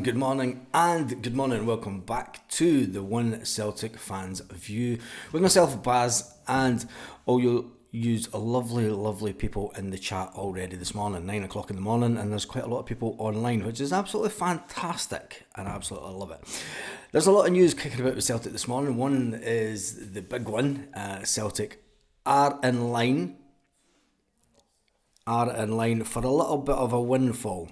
Good morning and welcome back to the One Celtic Fans View with myself, Baz, and all you lovely people in the chat already this morning, 9 o'clock in the morning, and there's quite a lot of people online, which is absolutely fantastic, and I absolutely love it. There's a lot of news kicking about with Celtic this morning. One is the big one. Celtic are in line for a little bit of a windfall.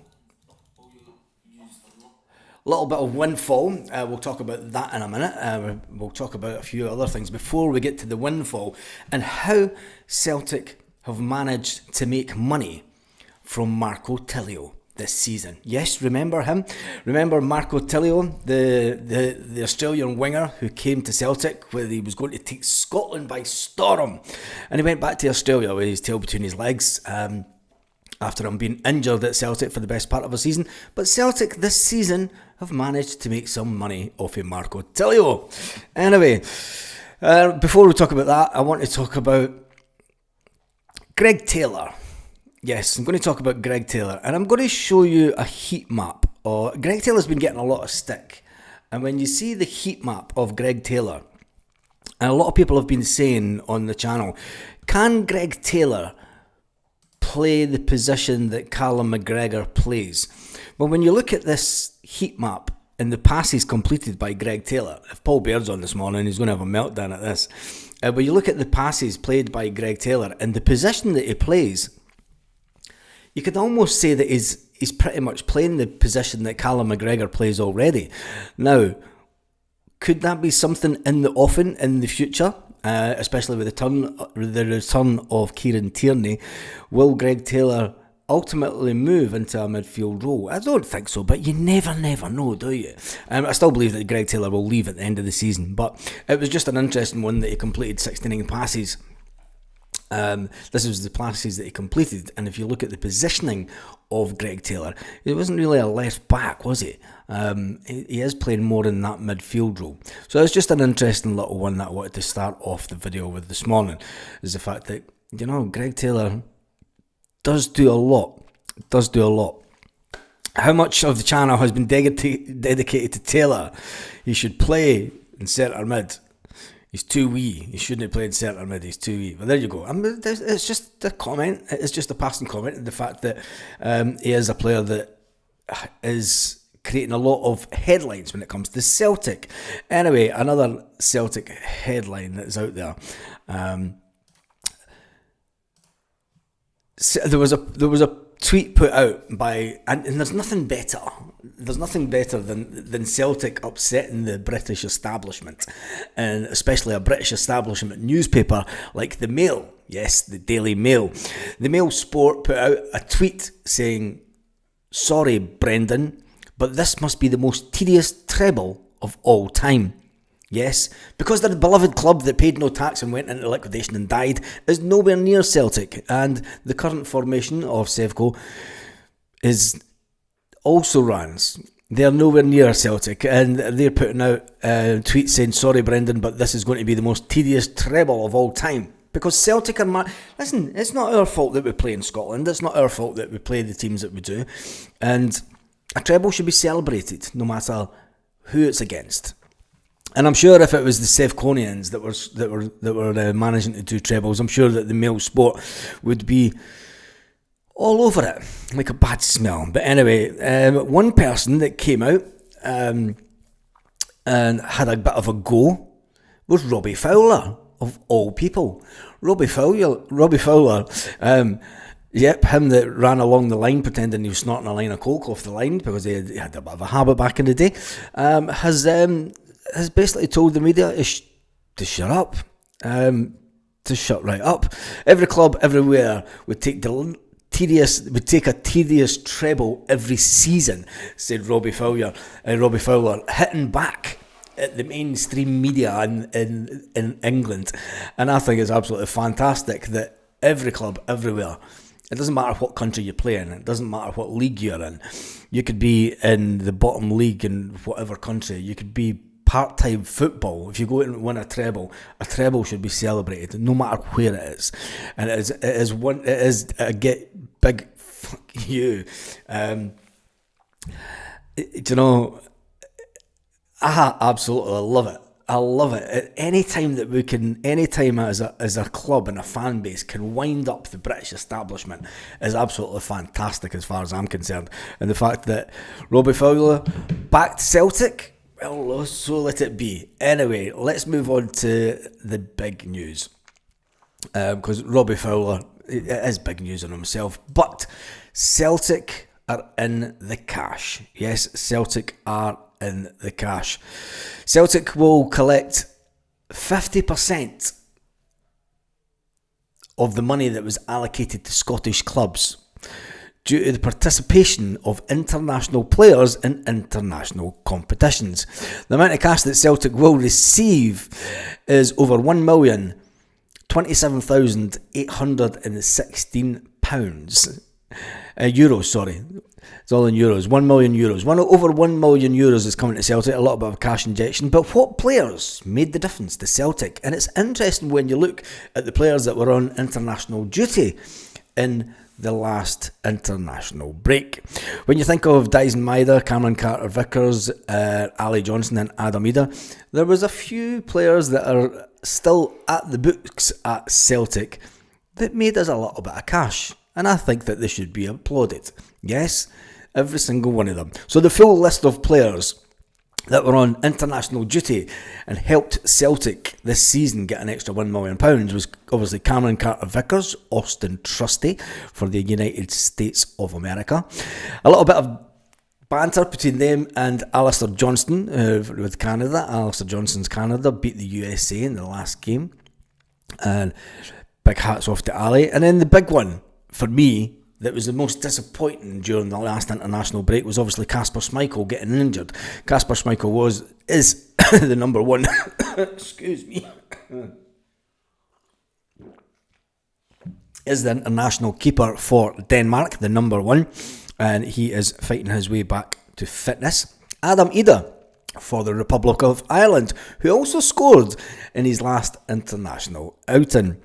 Little bit of windfall. We'll talk about that in a minute. We'll talk about a few other things before we get to the windfall and how Celtic have managed to make money from Marco Tilio this season. Yes, remember him? Remember Marco Tilio, the Australian winger who came to Celtic where he was going to take Scotland by storm, and he went back to Australia with his tail between his legs. After him being injured at Celtic for the best part of a season. But Celtic this season have managed to make some money off of Marco Tilio. Anyway, before we talk about that, I want to talk about Greg Taylor. Yes, I'm going to talk about Greg Taylor, and I'm going to show you a heat map. Greg Taylor's been getting a lot of stick, and when you see the heat map of Greg Taylor, and a lot of people have been saying on the channel, can Greg Taylor play the position that Callum McGregor plays? Well, when you look at this heat map and the passes completed by Greg Taylor, if Paul Baird's on this morning, he's going to have a meltdown at this. But you look at the passes played by Greg Taylor and the position that he plays, you could almost say that he's pretty much playing the position that Callum McGregor plays already. Now, could that be something in the offing in the future? Especially with the return of Kieran Tierney, will Greg Taylor ultimately move into a midfield role? I don't think so, but you never know, do you? I still believe that Greg Taylor will leave at the end of the season, but it was just an interesting one that he completed 69 passes. This was the passes that he completed, and if you look at the positioning of Greg Taylor, he wasn't really a left back, was he? He is playing more in that midfield role. So it's just an interesting little one that I wanted to start off the video with this morning, is the fact that, Greg Taylor does do a lot. How much of the channel has been dedicated to Taylor? He should play in centre mid. He's too wee. He shouldn't have played centre mid. He's too wee. But there you go. It's just a comment. It's just a passing comment. The fact that he is a player that is creating a lot of headlines when it comes to Celtic. Anyway, another Celtic headline that is out there. There was a tweet put out by, and there's nothing better. There's nothing better than Celtic upsetting the British establishment, and especially a British establishment newspaper like the Mail. Yes, the Daily Mail. The Mail Sport put out a tweet saying, "Sorry, Brendan, but this must be the most tedious treble of all time. Yes, because their beloved club that paid no tax and went into liquidation and died is nowhere near Celtic, and the current formation of Sevco is also runs. They're nowhere near Celtic, and they're putting out tweets saying, sorry Brendan, but this is going to be the most tedious treble of all time. Because Celtic are listen, it's not our fault that we play in Scotland, it's not our fault that we play the teams that we do, and a treble should be celebrated no matter who it's against. And I'm sure if it was the Sevconians that were managing to do trebles, I'm sure that the Mail Sport would be all over it, like a bad smell. But anyway, one person that came out and had a bit of a go was Robbie Fowler, of all people. Robbie Fowler, yep, him that ran along the line pretending he was snorting a line of coke off the line because he had a bit of a habit back in the day, has basically told the media to shut up, to shut right up. Every club everywhere would take a tedious treble every season, said Robbie Fowler. Robbie Fowler hitting back at the mainstream media in England, and I think it's absolutely fantastic that every club everywhere. It doesn't matter what country you play in. It doesn't matter what league you're in. You could be in the bottom league in whatever country. You could be part-time football. If you go and win a treble should be celebrated no matter where it is. And it is a get big fuck you. Do you know, I absolutely love it. I love it. Any time that we can, any time as a club and a fan base can wind up the British establishment is absolutely fantastic as far as I'm concerned. And the fact that Robbie Fowler backed Celtic, well, so let it be. Anyway, let's move on to the big news. Because Robbie Fowler, it is big news on himself, but Celtic are in the cash. Yes, Celtic are in the cash. Celtic will collect 50% of the money that was allocated to Scottish clubs due to the participation of international players in international competitions. The amount of cash that Celtic will receive is over £1,027,816. Euros, sorry. It's all in euros. €1 million. Over €1 million is coming to Celtic, a little bit of cash injection. But what players made the difference to Celtic? And it's interesting when you look at the players that were on international duty in the last international break. When you think of Dyson Maeda, Cameron Carter-Vickers, Ali Johnson and Adam Ida, there was a few players that are still at the books at Celtic that made us a little bit of cash. And I think that they should be applauded. Yes, every single one of them. So the full list of players that were on international duty and helped Celtic this season get an extra £1 million was obviously Cameron Carter-Vickers, Austin Trusty for the United States of America. A little bit of banter between them and Alistair Johnston with Canada. Alistair Johnston's Canada beat the USA in the last game. And big hats off to Ali. And then the big one, for me, that was the most disappointing during the last international break was obviously Kasper Schmeichel getting injured. Kasper Schmeichel is the number one excuse me is the international keeper for Denmark, the number one, and he is fighting his way back to fitness. Adam Ida for the Republic of Ireland, who also scored in his last international outing.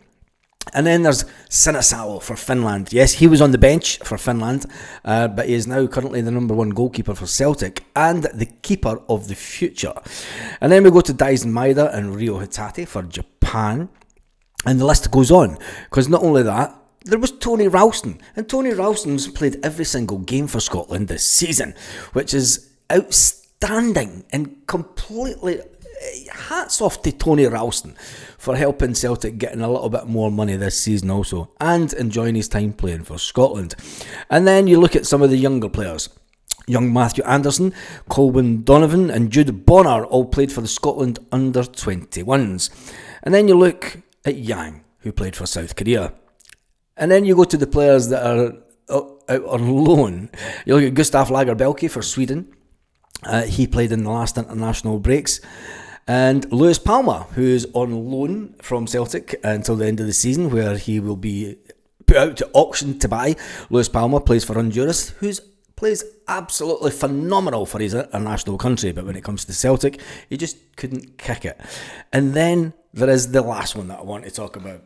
And then there's Sinisalo for Finland. Yes, he was on the bench for Finland, but he is now currently the number one goalkeeper for Celtic and the keeper of the future. And then we go to Dyson Maeda and Rio Hitati for Japan. And the list goes on, because not only that, there was Tony Ralston. And Tony Ralston's played every single game for Scotland this season, which is outstanding and completely... Hats off to Tony Ralston for helping Celtic getting a little bit more money this season also and enjoying his time playing for Scotland. And then you look at some of the younger players. Young Matthew Anderson, Colwyn Donovan and Jude Bonner all played for the Scotland under-21s. And then you look at Yang, who played for South Korea. And then you go to the players that are out on loan. You look at Gustav Lagerbielke for Sweden. He played in the last international breaks. And Lewis Palmer, who is on loan from Celtic until the end of the season, where he will be put out to auction to buy. Lewis Palmer plays for Honduras, plays absolutely phenomenal for his international country, but when it comes to Celtic, he just couldn't kick it. And then there is the last one that I want to talk about.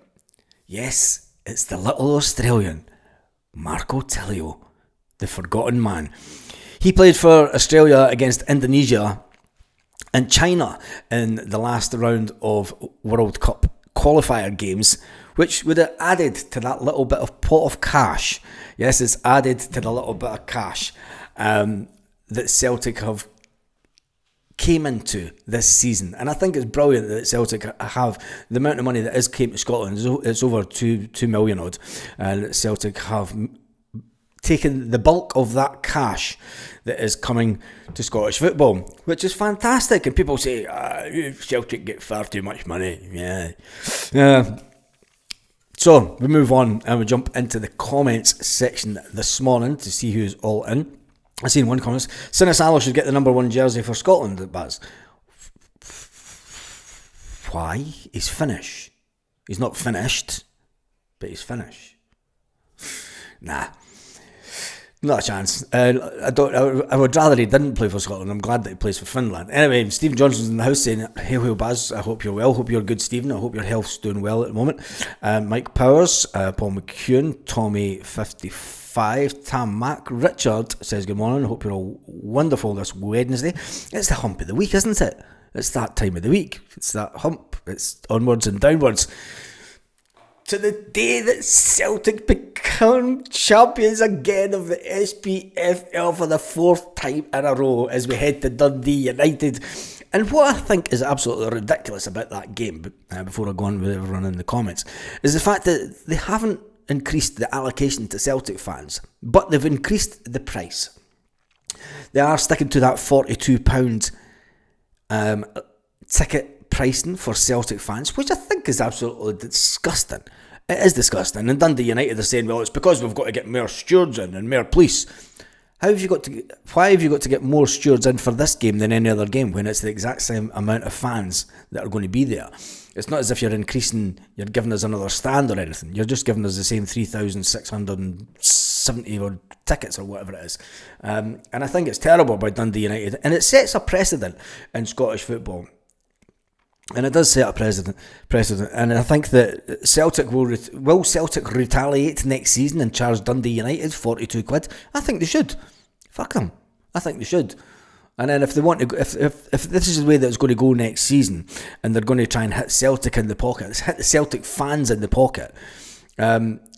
Yes, it's the little Australian, Marco Tilio, the forgotten man. He played for Australia against Indonesia and China in the last round of World Cup qualifier games, which would have added to that little bit of pot of cash. Yes, it's added to the little bit of cash that Celtic have came into this season. And I think it's brilliant that Celtic have the amount of money that came to Scotland. It's over 2 million odd. And Celtic have taken the bulk of that cash that is coming to Scottish football, which is fantastic. And people say, Celtic get far too much money. Yeah. So we move on and we jump into the comments section this morning to see who's all in. I seen one comment, Sinisalo should get the number one jersey for Scotland, Baz. Why? He's Finnish. He's not finished, but he's Finnish. Nah. Not a chance. I don't. I would rather he didn't play for Scotland. I'm glad that he plays for Finland. Anyway, Stephen Johnson's in the house saying, "Hail, hail, Baz. I hope you're well. Hope you're good, Stephen. I hope your health's doing well at the moment." Mike Powers, Paul McCune, Tommy 55, Tam Mack, Richard says, "Good morning. I hope you're all wonderful this Wednesday." It's the hump of the week, isn't it? It's that time of the week. It's that hump. It's onwards and downwards to the day that Celtic become champions again of the SPFL for the fourth time in a row as we head to Dundee United. And what I think is absolutely ridiculous about that game, before I go on with everyone in the comments, is the fact that they haven't increased the allocation to Celtic fans, but they've increased the price. They are sticking to that £42 ticket pricing for Celtic fans, which I think is absolutely disgusting. It is disgusting. And Dundee United are saying, well, it's because we've got to get more stewards in and more police. Why have you got to get more stewards in for this game than any other game when it's the exact same amount of fans that are going to be there? It's not as if you're giving us another stand or anything. You're just giving us the same 3,670 or tickets or whatever it is. And I think it's terrible by Dundee United. And it sets a precedent in Scottish football. And it does set a precedent, and I think that Celtic will Celtic retaliate next season and charge Dundee United £42? I think they should. Fuck them. I think they should. And then if they want to, if this is the way that it's going to go next season, and they're going to try and hit Celtic in the pocket, hit the Celtic fans in the pocket,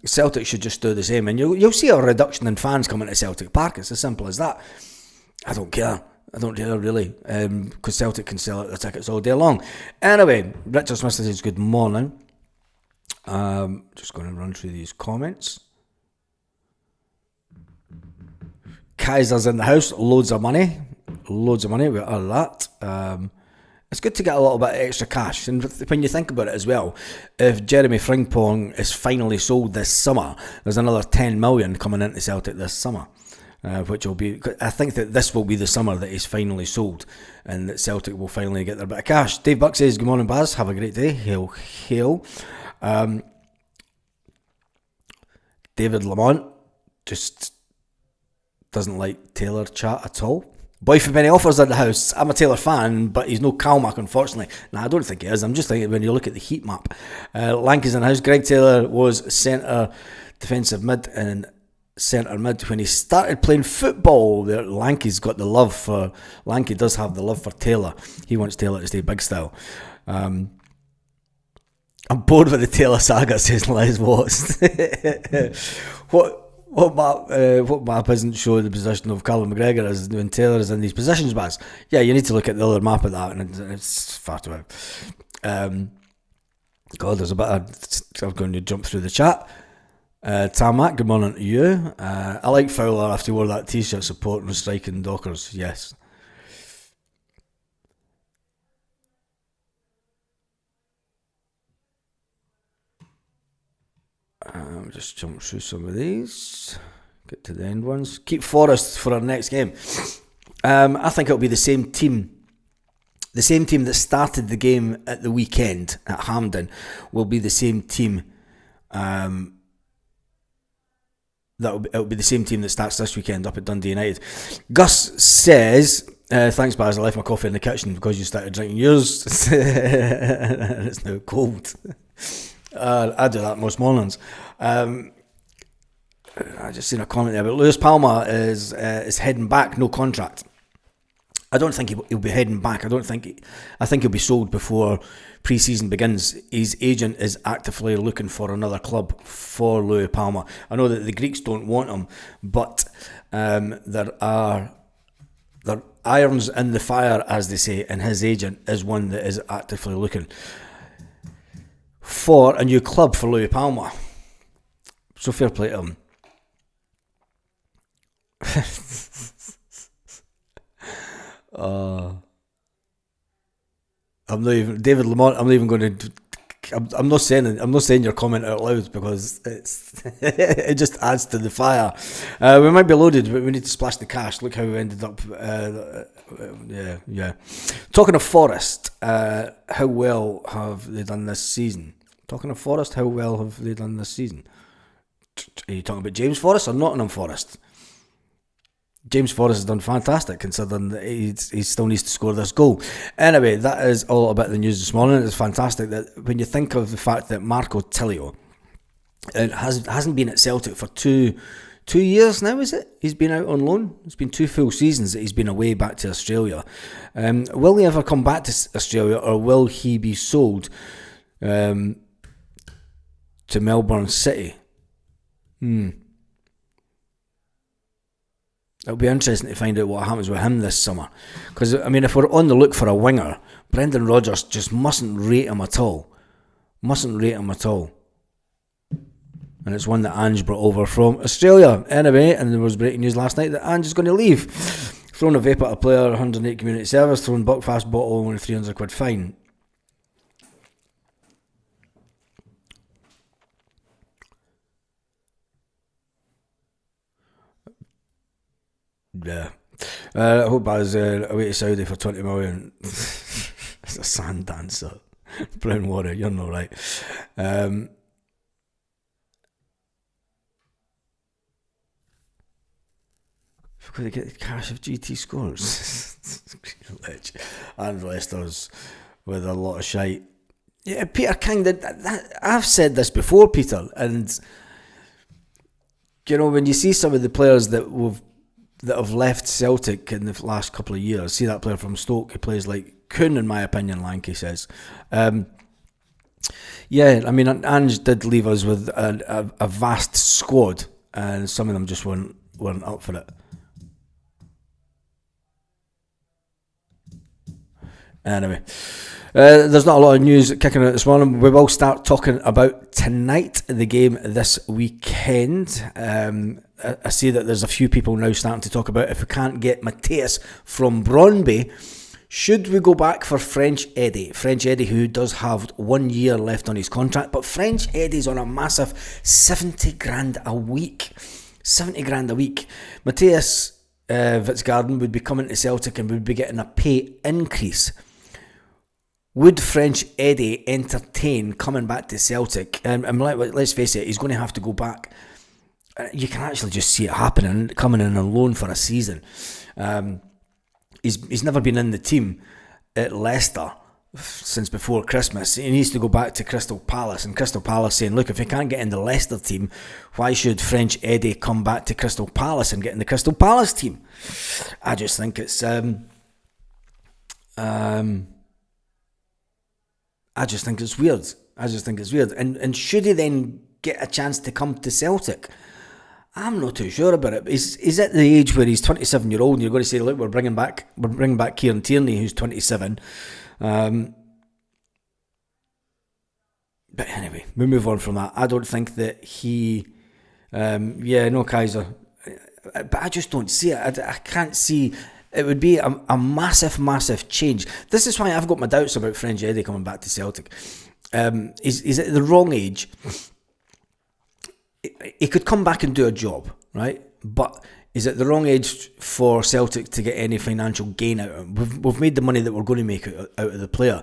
Celtic should just do the same, and you'll see a reduction in fans coming to Celtic Park. It's as simple as that. I don't care. I don't care really, because Celtic can sell out the tickets all day long. Anyway, Richard Smith says good morning. Just going to run through these comments. Kaiser's in the house, loads of money, we are that. It's good to get a little bit of extra cash, and when you think about it as well, if Jeremy Frimpong is finally sold this summer, there's another 10 million coming into Celtic this summer. Which will be, I think that this will be the summer that he's finally sold, and that Celtic will finally get their bit of cash. Dave Buck says, good morning, Baz, have a great day. Hail, hail. David Lamont just doesn't like Taylor chat at all. Boy for many offers in the house. I'm a Taylor fan, but he's no Calmack, unfortunately. I don't think he is. I'm just thinking when you look at the heat map. Lanky's in the house. Greg Taylor was centre defensive mid and centre mid when he started playing football. Lanky does have the love for Taylor. He wants Taylor to stay big style. I'm bored with the Taylor saga, says Les Watts. What map isn't showing the position of Callum McGregor as when Taylor is in these positions, Baz? Yeah, you need to look at the other map of that, and it's far too out. God, there's a bit I'm going to jump through the chat. Tamak, good morning to you. I like Fowler after he wore that t-shirt supporting the striking Dockers. Yes. Just jump through some of these. Get to the end ones. Keep Forrest for our next game. I think it'll be the same team. The same team that started the game at the weekend at Hampden will be the same team. It'll be the same team that starts this weekend up at Dundee United. Gus says, thanks, Baz, I left my coffee in the kitchen because you started drinking yours. And it's now cold. I do that most mornings. I just seen a comment there about Lewis Palmer is heading back, no contract. I don't think he'll be heading back. I think he'll be sold before pre-season begins. His agent is actively looking for another club for Lewis Palmer. I know that the Greeks don't want him, but there are irons in the fire, as they say, and his agent is one that is actively looking for a new club for Lewis Palmer. So fair play to him. I'm not even David Lamont. I'm not even going to. I'm not saying your comment out loud because it just adds to the fire. We might be loaded, but we need to splash the cash. Look how we ended up. Yeah. Talking of Forest, how well have they done this season? Are you talking about James Forrest or Nottingham Forest? James Forrest has done fantastic considering that he still needs to score this goal. Anyway, that is all about the news this morning. It's fantastic that when you think of the fact that Marco Tilio hasn't been at Celtic for two years now, is it? He's been out on loan. It's been 2 full seasons that he's been away back to Australia. Will he ever come back to Australia, or will he be sold to Melbourne City? It'll be interesting to find out what happens with him this summer. Because, I mean, if we're on the look for a winger, Brendan Rodgers just mustn't rate him at all. And it's one that Ange brought over from Australia. Anyway, and there was breaking news last night that Ange is going to leave. Throwing a vape at a player, 108 community service, throwing Buckfast bottle and £300 fine. Yeah. I hope I was away to Saudi for 20 million. It's a sand dancer. Brown water, you're not right. We've got to get the cash if GT scores. And Leicester's with a lot of shite. Yeah, Peter King did that. I've said this before, Peter, and you know, when you see some of the players that have left Celtic in the last couple of years, see that player from Stoke who plays like Kuhn, in my opinion, Lanky says. Yeah, I mean, Ange did leave us with a vast squad, and some of them just weren't up for it. Anyway, there's not a lot of news kicking out this morning. We will start talking about tonight, the game this weekend. I see that there's a few people now starting to talk about if we can't get Mateus from Brøndby, should we go back for French Eddie? French Eddie, who does have 1 year left on his contract, but French Eddie's on a massive 70 grand a week. 70 grand a week. Mateus Vitsgarden would be coming to Celtic and would be getting a pay increase. Would French Eddie entertain coming back to Celtic? Let's face it, he's going to have to go back. You can actually just see it happening, coming in on loan for a season. He's never been in the team at Leicester since before Christmas. He needs to go back to Crystal Palace, and Crystal Palace saying, look, if he can't get in the Leicester team, why should French Eddie come back to Crystal Palace and get in the Crystal Palace team? I just think it's I just think it's weird. And should he then get a chance to come to Celtic? I'm not too sure about it. He's at the age where he's 27-year-old, and you're going to say, look, we're bringing back Kieran Tierney, who's 27. But anyway, we move on from that. I don't think that he, Kaiser, but I just don't see it. I can't see. It would be a massive change. This is why I've got my doubts about French Eddie coming back to Celtic. He's at the wrong age. He could come back and do a job, right? But he's at the wrong age for Celtic to get any financial gain out of him. We've made the money that we're going to make out of the player.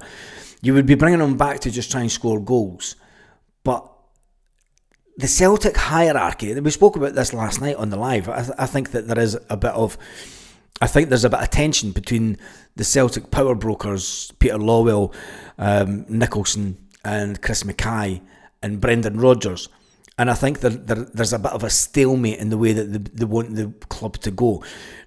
You would be bringing him back to just try and score goals. But the Celtic hierarchy, we spoke about this last night on the live. I think that there's a bit of tension between the Celtic power brokers, Peter Lawwell, Nicholson and Chris Mackay and Brendan Rodgers. And I think there's a bit of a stalemate in the way that they want the club to go.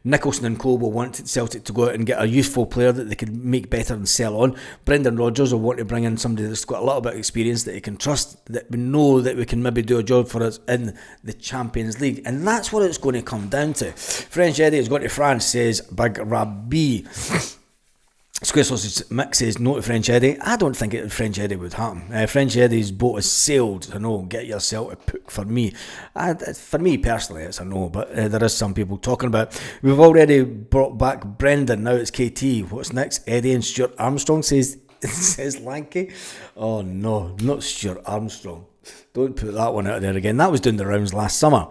Nicholson and Co will want Celtic to go out and get a youthful player that they can make better and sell on. Brendan Rodgers will want to bring in somebody that's got a little bit of experience that he can trust, that we know that we can maybe do a job for us in the Champions League. And that's what it's going to come down to. French Eddie is going to France, says Big Rabbi. Square Sausage Mick says no to French Eddie. I don't think French Eddie would happen. French Eddie's boat has sailed. I know, get yourself a puck for me. For me personally, it's a no, but there is some people talking about it. We've already brought back Brendan, now it's KT. What's next? Eddie and Stuart Armstrong, says Lanky. Oh no, not Stuart Armstrong. Don't put that one out there again. That was doing the rounds last summer.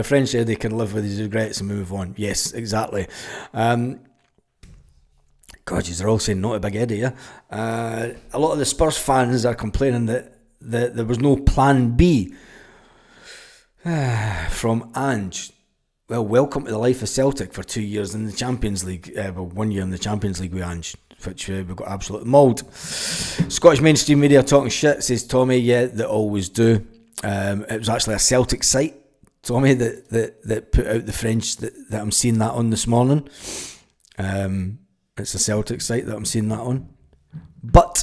French Eddie can live with his regrets and move on. Yes, exactly. God, they're all saying no to Big Eddie, yeah? A lot of the Spurs fans are complaining that there was no plan B from Ange. well, welcome to the life of Celtic for 2 years in the Champions League. 1 year in the Champions League with Ange, which we got absolutely mauled. Scottish mainstream media talking shit, says Tommy. Yeah, they always do. It was actually a Celtic site, Tommy, that put out the French that I'm seeing that on this morning. It's a Celtic site that I'm seeing that on. But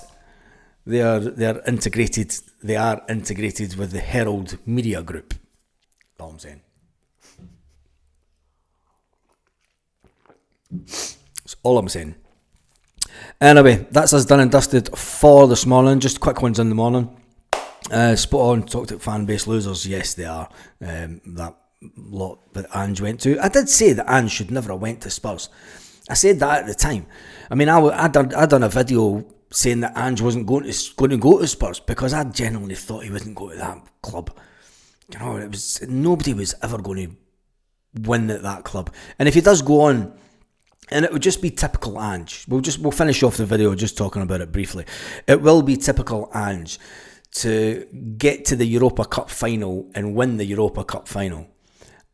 they are integrated. They are integrated with the Herald Media Group. That's all I'm saying. That's all I'm saying. Anyway, that's us done and dusted for this morning. Just quick ones in the morning. Spot on, Celtic fan base losers. Yes, they are. That lot that Ange went to. I did say that Ange should never have went to Spurs. I said that at the time. I mean, I done a video saying that Ange wasn't going to go to Spurs because I genuinely thought he wasn't going to that club. You know, it was nobody was ever going to win at that club. And if he does go on, and it would just be typical Ange. We'll finish off the video just talking about it briefly. It will be typical Ange to get to the Europa Cup final and win the Europa Cup final.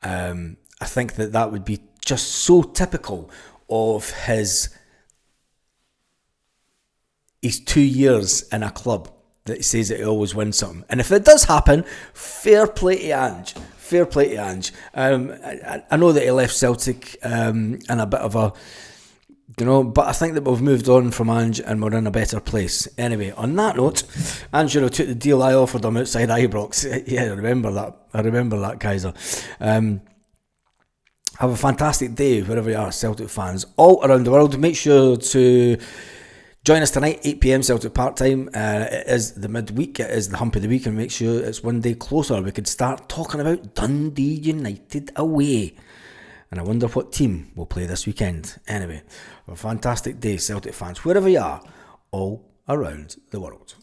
I think that would be just so typical of his 2 years in a club that he says that he always wins something. And if it does happen, fair play to Ange. Fair play to Ange. I know that he left Celtic in a bit of a, but I think that we've moved on from Ange and we're in a better place. Anyway, on that note, Ange took the deal I offered him outside Ibrox. Yeah, I remember that, Kaiser. Have a fantastic day wherever you are, Celtic fans all around the world. Make sure to join us tonight, 8 p.m. Celtic Park time. It is the midweek, it is the hump of the week, and make sure it's one day closer. We could start talking about Dundee United away. And I wonder what team will play this weekend. Anyway, have a fantastic day, Celtic fans, wherever you are, all around the world.